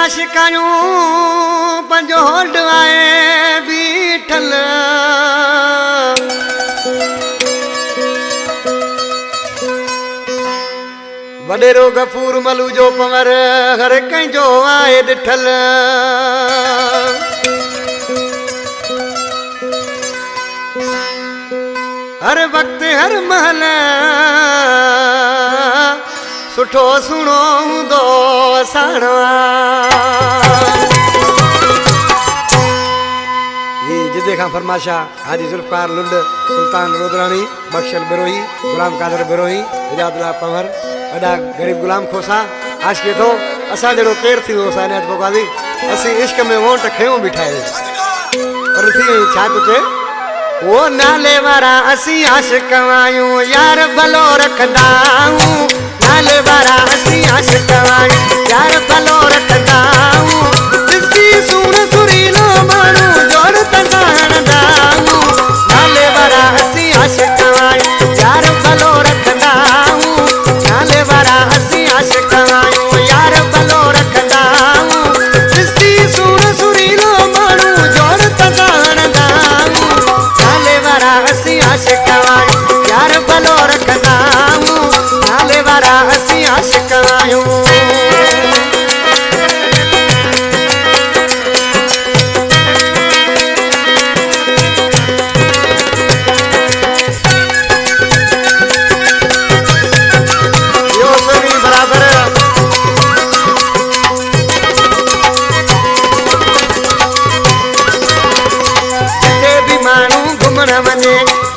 आशिकायूं पंजो होल्ड आए बीठल वडेरो गफूर मलू जो पवर हर कंहिंजो आहे ॾिठल हर वक्त हर महल सुठो सुणो हूंदो साणवा ये जिदे खां फरमाशा हाजी जुल्फकार लुंड सुल्तान रोदरानी बख्शल बिरोही गुलाम कादर बिरोही इजादुल्ला पंवर वॾा गरीब गुलाम खोसा आश के थो असां जहिड़ो केरु थी वियो साइनात बोगादी असीं इश्क में वोट खयूं बिठाए पर थी छा थो थिए वो नाले वारा असीं आशिक आहियूं यार भलो रखंदा आहियूं नाले वारा असीं आशिक आहियूं यार भलो रखंदा आहियूं ॾिसी सुण सुरीलो माण्हू जोड़ तंदा हणंदा आहियूं नाले वारा असीं आशिक आहियूं यार भलो रखंदा आहियूं नाले वारा असीं आशिक आहियूं यार भलो रखंदा आहियूं ॾिसी सुण सुरीलो माण्हू जोड़ तंदा हणंदा आहियूं नाले वारा असीं आशिक आहियूं यार भलो रखंदा आहियूं नाले वारा असीं आशिक आहियूं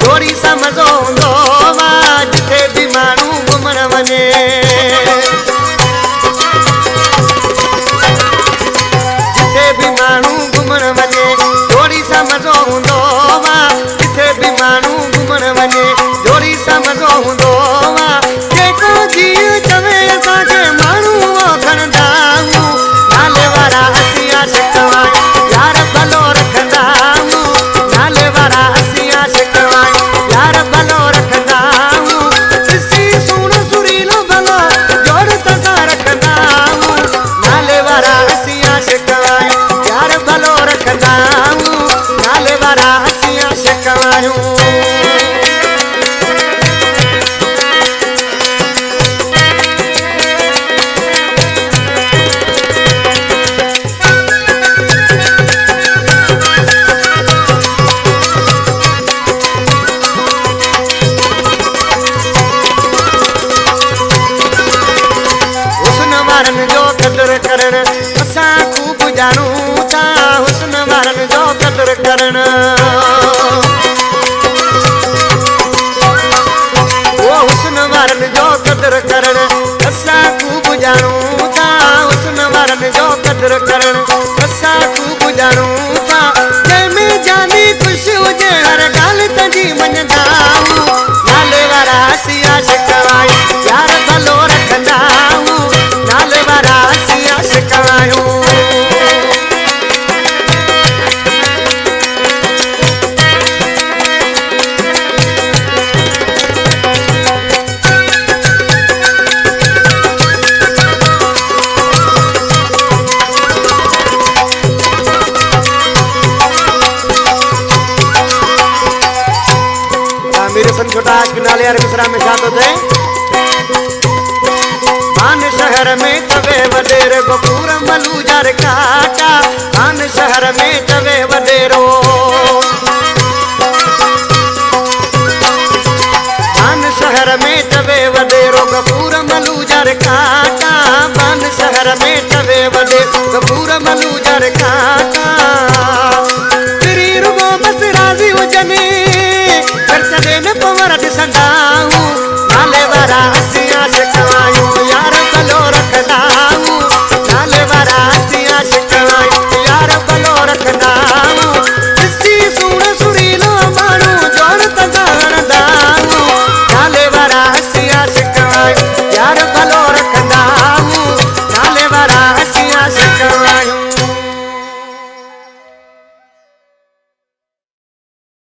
जोड़ी सा मज़ो हूंदो जिथे भी माण्हू घुमण वञे जिथे भी माण्हू घुमण वञे जोड़ी सा मज़ो हूंदो जिथे भी माण्हू घुमण वञे जोड़ी सा मज़ो हूंदो जेको जीउ चवे असांखे माण्हू उहो खणंदा आहियूं नाले वारा असीं आशिक आहियूं यार भलो रखंदा आहियूं नाले वारा असीं आशिक यार भलो रखंदा आहियूं ॾिसी सुण सुरीलो भलो जोड़ तंदा रखंदा आहियूं नाले वारा असीं आशिक आहियूं यार भलो रखंदा आहियूं नाले वारा असीं आशिक आहियूं जो कदर करण असां खूब ॼाणूं था हुस्न वारनि जो कदर करण वो हुस्न वारनि जो कदर करण असां खूब ॼाणूं था हुस्न वारनि जो कदर करण असां खूब ॼाणूं था जंहिंमें जानी ख़ुशि हुजे हर ॻाल्हि तंहिंजी मञंदा आहियूं नाले वारा असीं आशिक आहियूं यार भलो रखंदा आहियूं नाले वारा असीं आशिक आहियूं मेरे सन छोटा आज के नाले यार मिसरा में छा थो थिए आन शहर में तवे वडेर गफूर मलू जर काटा आन शहर में तवे वडेरो आन शहर में तवे वडेरो गफूर मलू जर काटा आन शहर में तवे वडेरो गफूर मलू जर काटा तेरी रुगो बस राज़ी हुजने कर सदे न पवर ॾिसंदा आहियूं नाले वारा